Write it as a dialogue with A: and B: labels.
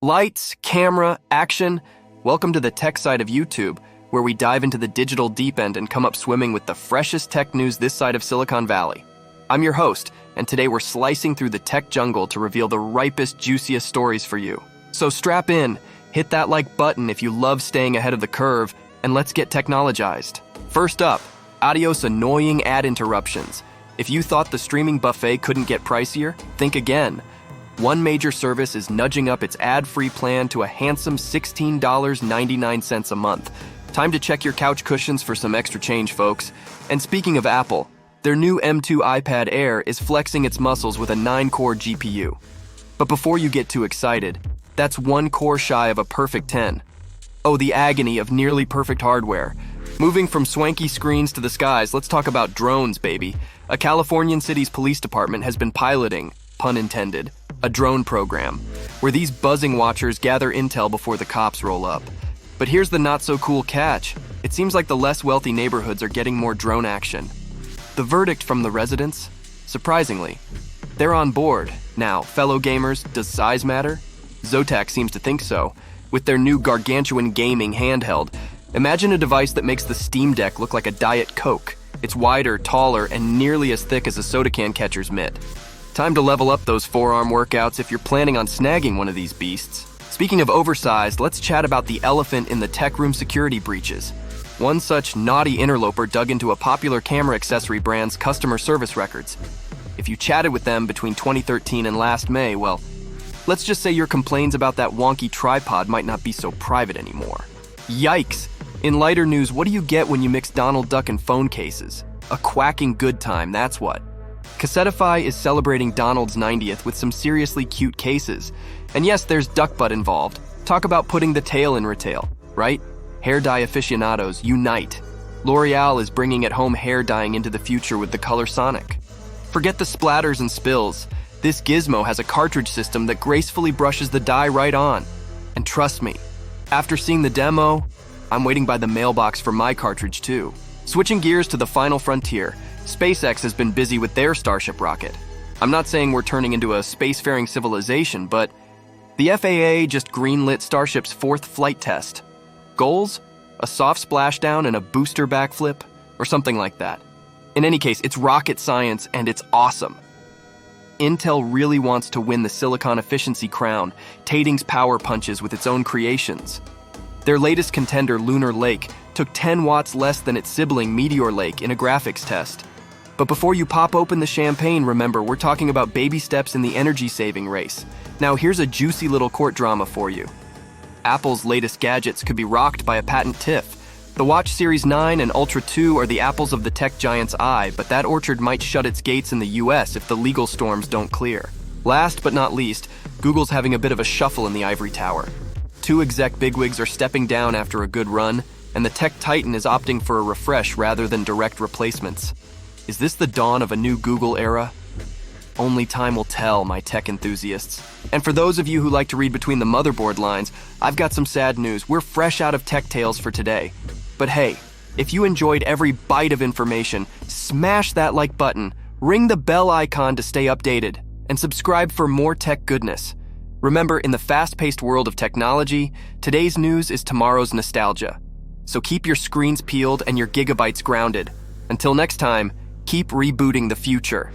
A: Lights, camera, action. Welcome to the tech side of YouTube, where we dive into the digital deep end and come up swimming with the freshest tech news this side of Silicon Valley. I'm your host, and today we're slicing through the tech jungle to reveal the ripest, juiciest stories for you. So strap in, hit that like button if you love staying ahead of the curve, and let's get technologized. First up, adios annoying ad interruptions. If you thought the streaming buffet couldn't get pricier, think again. One major service is nudging up its ad-free plan to a handsome $16.99 a month. Time to check your couch cushions for some extra change, folks. And speaking of Apple, their new M2 iPad Air is flexing its muscles with a 9-core GPU. But before you get too excited, that's one core shy of a perfect 10. Oh, the agony of nearly perfect hardware. Moving from swanky screens to the skies, let's talk about drones, baby. A Californian city's police department has been piloting, pun intended, a drone program, where these buzzing watchers gather intel before the cops roll up. But here's the not-so-cool catch. It seems like the less wealthy neighborhoods are getting more drone action. The verdict from the residents? Surprisingly, they're on board. Now, fellow gamers, does size matter? Zotac seems to think so. With their new gargantuan gaming handheld, imagine a device that makes the Steam Deck look like a Diet Coke. It's wider, taller, and nearly as thick as a soda can catcher's mitt. Time to level up those forearm workouts if you're planning on snagging one of these beasts. Speaking of oversized, let's chat about the elephant in the tech room security breaches. One such naughty interloper dug into a popular camera accessory brand's customer service records. If you chatted with them between 2013 and last May, well, let's just say your complaints about that wonky tripod might not be so private anymore. Yikes! In lighter news, what do you get when you mix Donald Duck and phone cases? A quacking good time, that's what. Cassetify is celebrating Donald's 90th with some seriously cute cases. And yes, there's duck butt involved. Talk about putting the tail in retail, right? Hair dye aficionados, unite. L'Oreal is bringing at-home hair dyeing into the future with the color Sonic. Forget the splatters and spills. This gizmo has a cartridge system that gracefully brushes the dye right on. And trust me, after seeing the demo, I'm waiting by the mailbox for my cartridge too. Switching gears to the final frontier, SpaceX has been busy with their Starship rocket. I'm not saying we're turning into a spacefaring civilization, but the FAA just greenlit Starship's 4th flight test. Goals? A soft splashdown and a booster backflip? Or something like that. In any case, it's rocket science and it's awesome. Intel really wants to win the silicon efficiency crown, Tating's power punches with its own creations. Their latest contender, Lunar Lake, took 10 watts less than its sibling, Meteor Lake, in a graphics test. But before you pop open the champagne, remember, we're talking about baby steps in the energy-saving race. Now here's a juicy little court drama for you. Apple's latest gadgets could be rocked by a patent tiff. The Watch Series 9 and Ultra 2 are the apples of the tech giant's eye, but that orchard might shut its gates in the US if the legal storms don't clear. Last but not least, Google's having a bit of a shuffle in the ivory tower. 2 exec bigwigs are stepping down after a good run, and the tech titan is opting for a refresh rather than direct replacements. Is this the dawn of a new Google era? Only time will tell, my tech enthusiasts. And for those of you who like to read between the motherboard lines, I've got some sad news. We're fresh out of Tech Tales for today. But hey, if you enjoyed every bite of information, smash that like button, ring the bell icon to stay updated, and subscribe for more tech goodness. Remember, in the fast-paced world of technology, today's news is tomorrow's nostalgia. So keep your screens peeled and your gigabytes grounded. Until next time, keep rebooting the future.